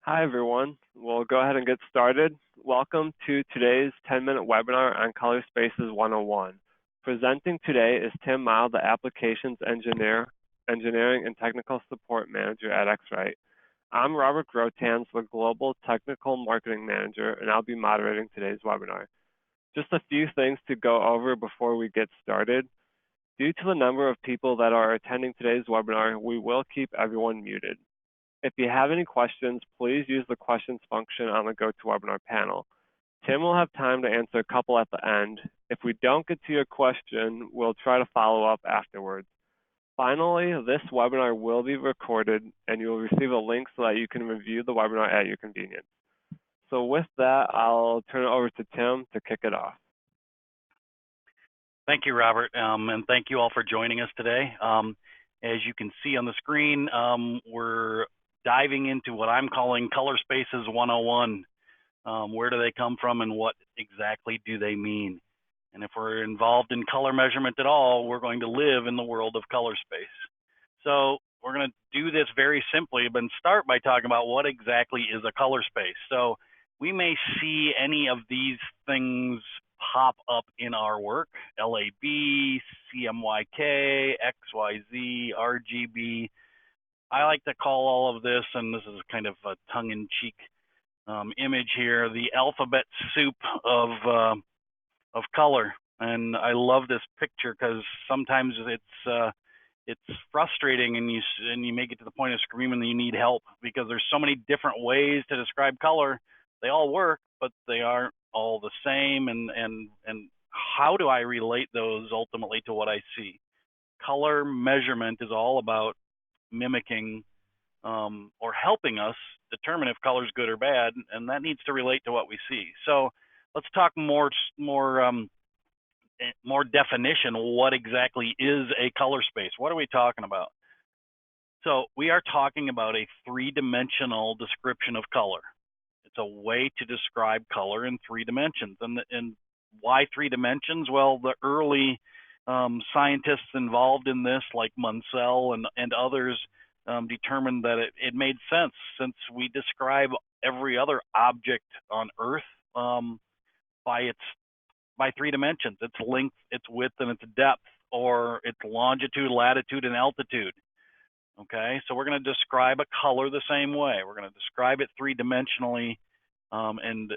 Hi, everyone. We'll go ahead and get started. Welcome to today's 10-minute webinar on Color Spaces 101. Presenting today is Tim Mile, the Applications Engineering and Technical Support Manager at X-Rite. I'm Robert Grotans, the Global Technical Marketing Manager, and I'll be moderating today's webinar. Just a few things to go over before we get started. Due to the number of people that are attending today's webinar, we will keep everyone muted. If you have any questions, please use the questions function on the GoToWebinar panel. Tim will have time to answer a couple at the end. If we don't get to your question, we'll try to follow up afterwards. Finally, this webinar will be recorded and you will receive a link so that you can review the webinar at your convenience. So with that, I'll turn it over to Tim to kick it off. Thank you, Robert, and thank you all for joining us today. As you can see on the screen, we're diving into what I'm calling Color Spaces 101. Where do they come from and what exactly do they mean? And if we're involved in color measurement at all, we're going to live in the world of color space. So we're going to do this very simply, but start by talking about what exactly is a color space. So we may see any of these things pop up in our work: LAB, CMYK, XYZ, RGB. I like to call all of this, and this is kind of a tongue-in-cheek image here, the alphabet soup of color. And I love this picture because sometimes it's frustrating, and you may get to the point of screaming that you need help because there's so many different ways to describe color. They all work, but they aren't all the same. And how do I relate those ultimately to what I see? Color measurement is all about mimicking or helping us determine if color is good or bad, and that needs to relate to what we see. So let's talk more definition. What exactly is a color space? What are we talking about? So we are talking about a three-dimensional description of color. It's a way to describe color in three dimensions. And why three dimensions? Well, the early scientists involved in this, like Munsell and others, determined that it made sense, since we describe every other object on Earth by three dimensions: its length, its width, and its depth, or its longitude, latitude, and altitude. Okay, so we're going to describe a color the same way. We're going to describe it three-dimensionally, and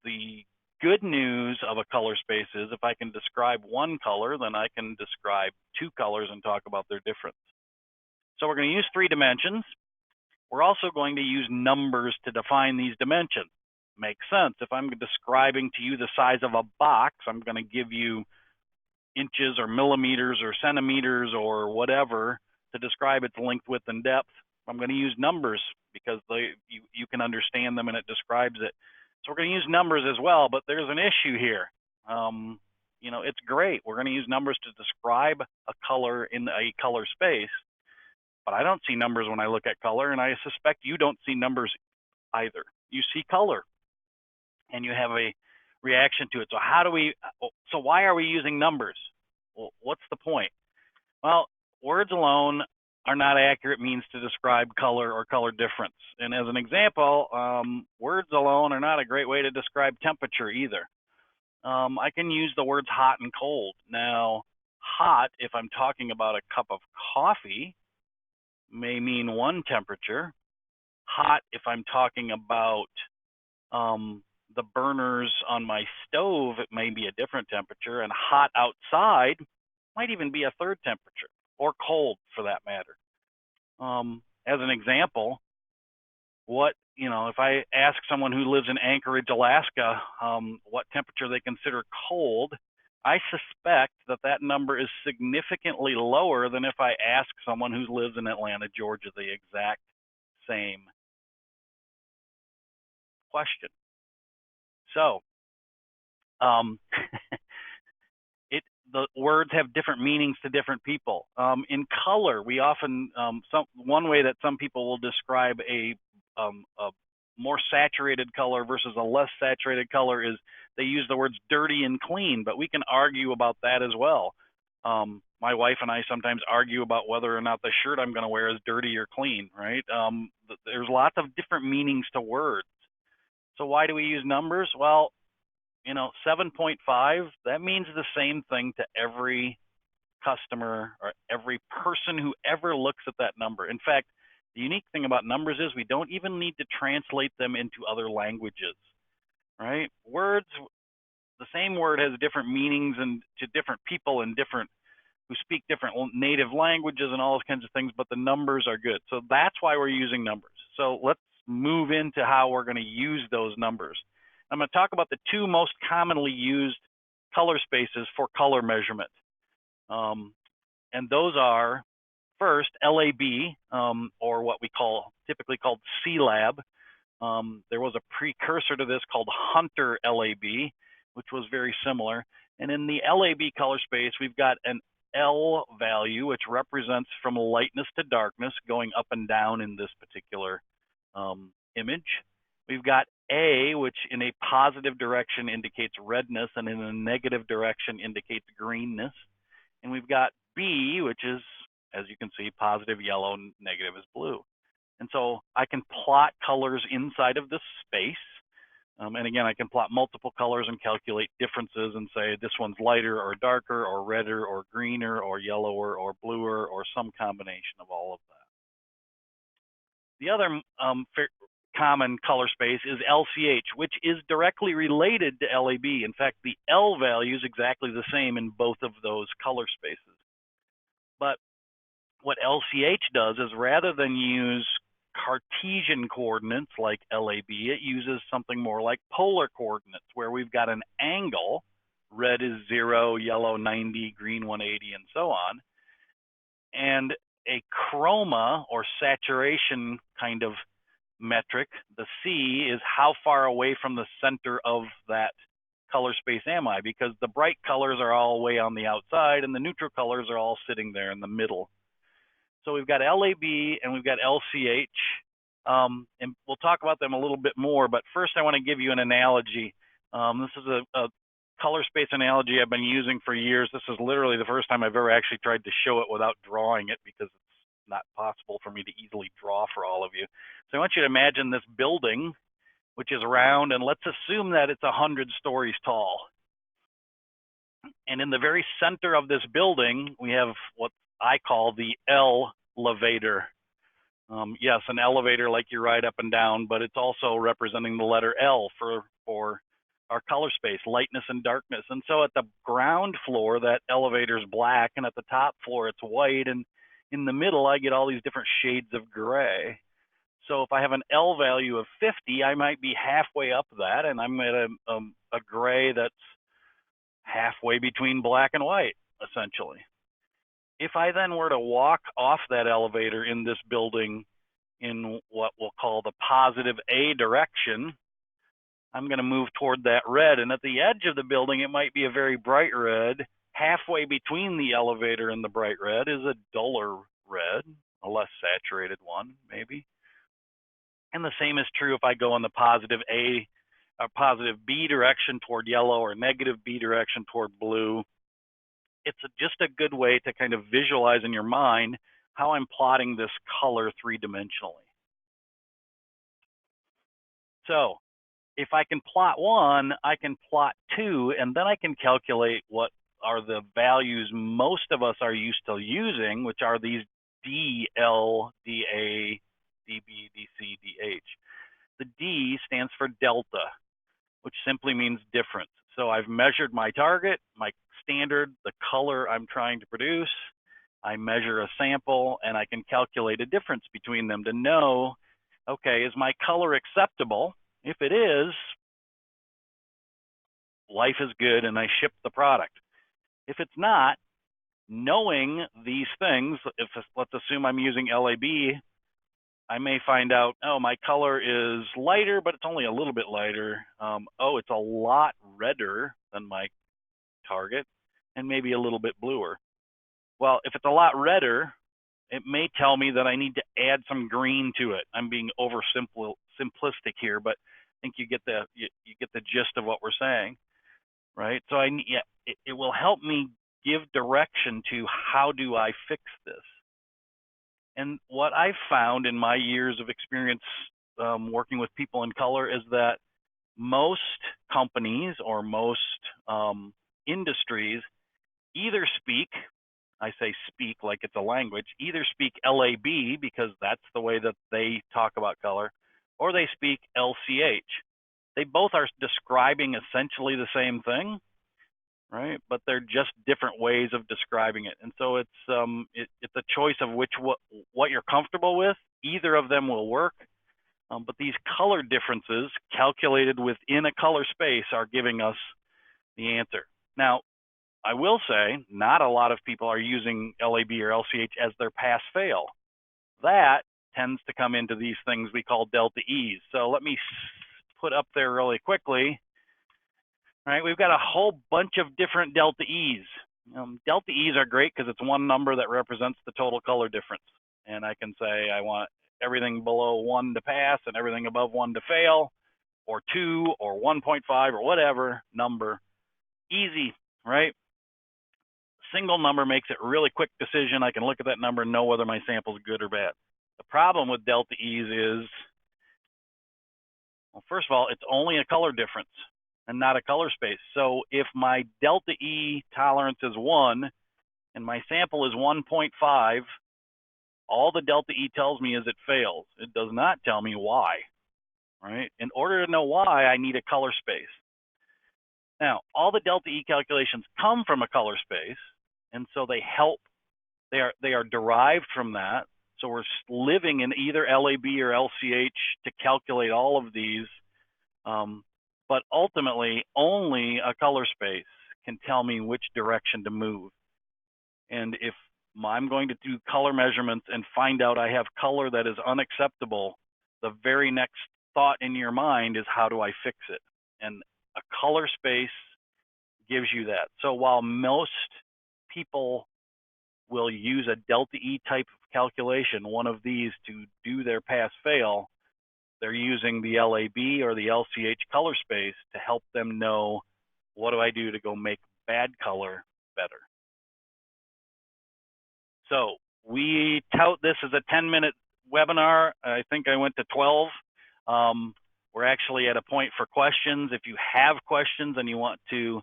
the good news of a color space is if I can describe one color, then I can describe two colors and talk about their difference. So we're going to use three dimensions. We're also going to use numbers to define these dimensions. Makes sense. If I'm describing to you the size of a box, I'm going to give you inches or millimeters or centimeters or whatever to describe its length, width, and depth. I'm going to use numbers because you can understand them and it describes it. So we're going to use numbers as well, but there's an issue here. It's great. We're going to use numbers to describe a color in a color space, but I don't see numbers when I look at color, and I suspect you don't see numbers either. You see color, and you have a reaction to it. So why are we using numbers? Well, what's the point? Well, words alone are not accurate means to describe color or color difference. And as an example, words alone are not a great way to describe temperature either. I can use the words hot and cold. Now, hot, if I'm talking about a cup of coffee, may mean one temperature. Hot, if I'm talking about the burners on my stove, it may be a different temperature. And hot outside might even be a third temperature, or cold for that matter. As an example, if I ask someone who lives in Anchorage, Alaska, what temperature they consider cold, I suspect that number is significantly lower than if I ask someone who lives in Atlanta, Georgia, the exact same question. So, the words have different meanings to different people. In color, we often, one way that some people will describe a more saturated color versus a less saturated color is they use the words dirty and clean, but we can argue about that as well. my wife and I sometimes argue about whether or not the shirt I'm going to wear is dirty or clean, right? There's lots of different meanings to words. So why do we use numbers? Well, 7.5, that means the same thing to every customer or every person who ever looks at that number. In fact, the unique thing about numbers is we don't even need to translate them into other languages, right? Words, the same word has different meanings and to different people and different who speak different native languages and all those kinds of things, but the numbers are good. So that's why we're using numbers. So let's move into how we're going to use those numbers. I'm going to talk about the two most commonly used color spaces for color measurement. And those are, first, LAB, or what we typically called C-Lab. There was a precursor to this called Hunter LAB, which was very similar. And in the LAB color space, we've got an L value, which represents from lightness to darkness, going up and down in this particular image. We've got A, which in a positive direction indicates redness, and in a negative direction indicates greenness. And we've got B, which is, as you can see, positive yellow, negative is blue. And so I can plot colors inside of this space. And again, I can plot multiple colors and calculate differences and say this one's lighter or darker or redder or greener or yellower or bluer or some combination of all of that. The other common color space is LCH, which is directly related to LAB. In fact, the L value is exactly the same in both of those color spaces. But what LCH does is rather than use Cartesian coordinates like LAB, it uses something more like polar coordinates, where we've got an angle, red is 0, yellow 90, green 180, and so on, and a chroma or saturation kind of metric. The C is how far away from the center of that color space am I, because the bright colors are all way on the outside and the neutral colors are all sitting there in the middle. So we've got LAB and we've got LCH, and we'll talk about them a little bit more, but first I want to give you an analogy. This is a color space analogy I've been using for years. This is literally the first time I've ever actually tried to show it without drawing it, because it's not possible for me to easily draw for all of you. So I want you to imagine this building, which is round, and let's assume that it's 100 stories tall. And in the very center of this building, we have what I call the elevator. Yes, an elevator like you ride up and down, but it's also representing the letter L for our color space, lightness and darkness. And so at the ground floor, that elevator is black, and at the top floor, it's white. And in the middle, I get all these different shades of gray. So if I have an L value of 50, I might be halfway up that, and I'm at a gray that's halfway between black and white, essentially. If I then were to walk off that elevator in this building in what we'll call the positive A direction, I'm going to move toward that red. And at the edge of the building, it might be a very bright red. Halfway between the elevator and the bright red is a duller red, a less saturated one, maybe. And the same is true if I go in the positive B direction toward yellow or negative B direction toward blue. It's just a good way to kind of visualize in your mind how I'm plotting this color three-dimensionally. So if I can plot one, I can plot two, and then I can calculate what are the values most of us are used to using, which are these D, L, DA, DB, DC, DH. The D stands for delta, which simply means difference. So I've measured my target, my standard, the color I'm trying to produce. I measure a sample, and I can calculate a difference between them to know, okay, is my color acceptable? If it is, life is good and I ship the product. If it's not, knowing these things, let's assume I'm using LAB, I may find out, oh, my color is lighter, but it's only a little bit lighter. Oh, it's a lot redder than my target, and maybe a little bit bluer. Well, if it's a lot redder, it may tell me that I need to add some green to it. I'm being simplistic here, but I think you get the gist of what we're saying, right? So it will help me give direction to how do I fix this. And what I've found in my years of experience working with people in color is that most companies or most industries either speak, I say speak like it's a language, either speak LAB because that's the way that they talk about color, or they speak LCH. They both are describing essentially the same thing, right? But they're just different ways of describing it. And so it's a choice of what you're comfortable with. Either of them will work. But these color differences calculated within a color space are giving us the answer. Now, I will say not a lot of people are using LAB or LCH as their pass-fail. That tends to come into these things we call delta E's. So let me put up there really quickly. All right, we've got a whole bunch of different delta E's. Delta E's are great because it's one number that represents the total color difference. And I can say I want everything below 1 to pass and everything above 1 to fail, or 2 or 1.5 or whatever number. Easy, right? Single number makes it a really quick decision. I can look at that number and know whether my sample is good or bad. The problem with delta E's is, well, first of all, it's only a color difference and not a color space. So if my delta E tolerance is 1 and my sample is 1.5, all the delta E tells me is it fails. It does not tell me why, right? In order to know why, I need a color space. Now, all the delta E calculations come from a color space, and so they help. They are derived from that. So we're living in either LAB or LCH to calculate all of these. But ultimately, only a color space can tell me which direction to move. And if I'm going to do color measurements and find out I have color that is unacceptable, the very next thought in your mind is, how do I fix it? And a color space gives you that. So while most people will use a delta E type of calculation, one of these, to do their pass-fail, they're using the LAB or the LCH color space to help them know, what do I do to go make bad color better? So we tout this as a 10-minute webinar. I think I went to 12. We're actually at a point for questions. If you have questions and you want to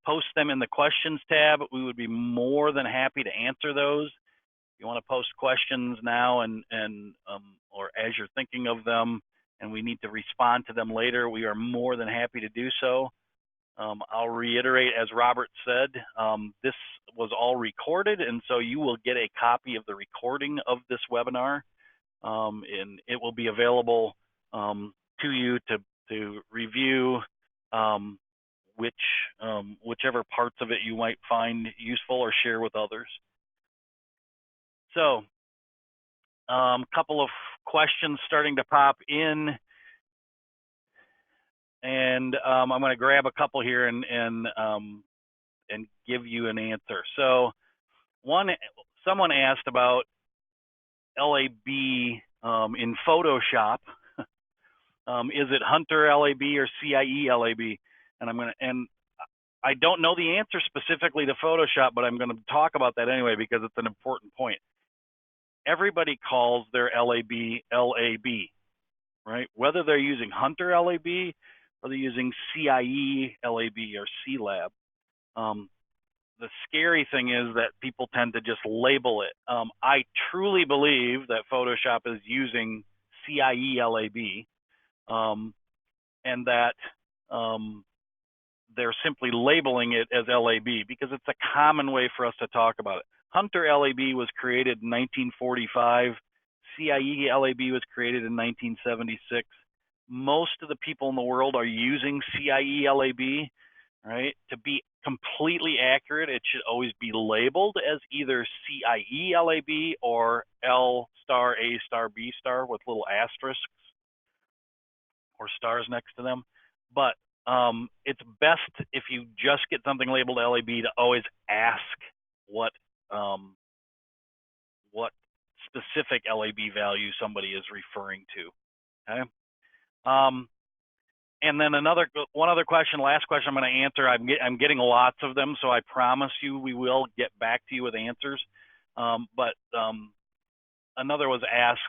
post them in the questions tab, we would be more than happy to answer those. If you want to post questions now or as you're thinking of them and we need to respond to them later, we are more than happy to do so. I'll reiterate, as Robert said, this was all recorded, and so you will get a copy of the recording of this webinar, and it will be available to you to review whichever parts of it you might find useful or share with others. So, a couple of questions starting to pop in. And I'm going to grab a couple here and give you an answer. So, someone asked about LAB in Photoshop. Is it Hunter LAB or CIE LAB? And I don't know the answer specifically to Photoshop, but I'm going to talk about that anyway because it's an important point. Everybody calls their LAB LAB, right? Whether they're using Hunter LAB or they're using CIE LAB or CLAB. The scary thing is that people tend to just label it. I truly believe that Photoshop is using CIE LAB, and that they're simply labeling it as LAB because it's a common way for us to talk about it. Hunter LAB was created in 1945. CIE LAB was created in 1976. Most of the people in the world are using CIE LAB, right? To be completely accurate, it should always be labeled as either CIE LAB or L star, A star, B star with little asterisks or stars next to them. But it's best if you just get something labeled LAB to always ask what specific LAB value somebody is referring to. Okay. And then one other question, last question I'm going to answer. I'm getting lots of them, so I promise you we will get back to you with answers. But another was asked,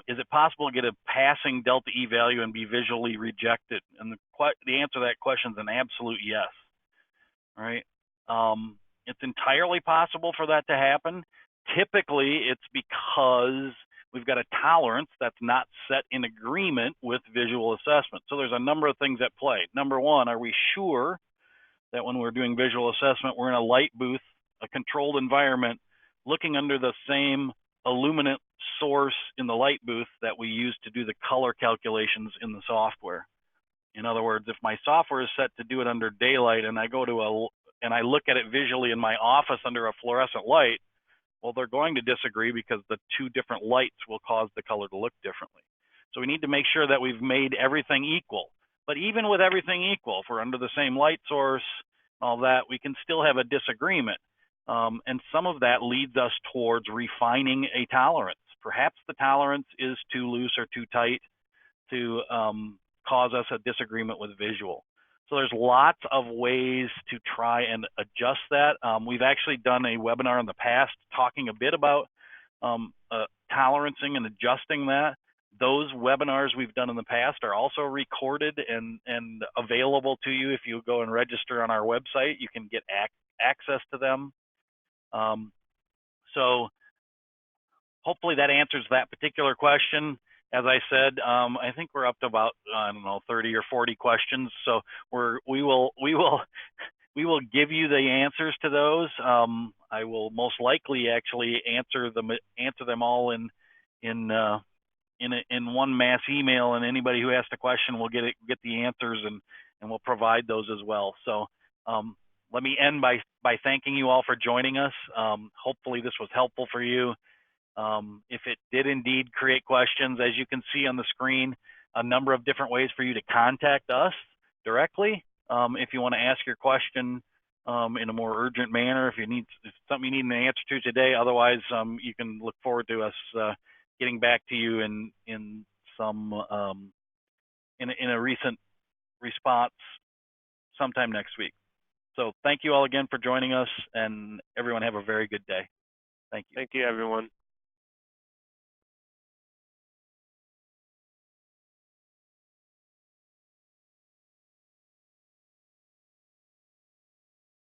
is it possible to get a passing delta E value and be visually rejected? And the answer to that question is an absolute yes. All right. It's entirely possible for that to happen. Typically, it's because we've got a tolerance that's not set in agreement with visual assessment. So there's a number of things at play. Number one, are we sure that when we're doing visual assessment, we're in a light booth, a controlled environment, looking under the same illuminant source in the light booth that we use to do the color calculations in the software? In other words, if my software is set to do it under daylight and I go to and I look at it visually in my office under a fluorescent light, well, they're going to disagree because the two different lights will cause the color to look differently. So we need to make sure that we've made everything equal. But even with everything equal, if we're under the same light source, all that, we can still have a disagreement. And some of that leads us towards refining a tolerance. Perhaps the tolerance is too loose or too tight to cause us a disagreement with visual. So there's lots of ways to try and adjust that. We've actually done a webinar in the past talking a bit about tolerancing and adjusting that. Those webinars we've done in the past are also recorded and available to you. If you go and register on our website, you can get access to them. So hopefully that answers that particular question. As I said, I think we're up to about, I don't know, 30 or 40 questions. So we will give you the answers to those. I will most likely actually answer them all in one mass email, and anybody who asked a question will get the answers, and we'll provide those as well. So let me end by thanking you all for joining us. Hopefully this was helpful for you. If it did indeed create questions, as you can see on the screen, a number of different ways for you to contact us directly. If you want to ask your question in a more urgent manner, if it's something you need an answer to today, otherwise you can look forward to us getting back to you in a recent response sometime next week. So thank you all again for joining us, and everyone have a very good day. Thank you. Thank you, everyone.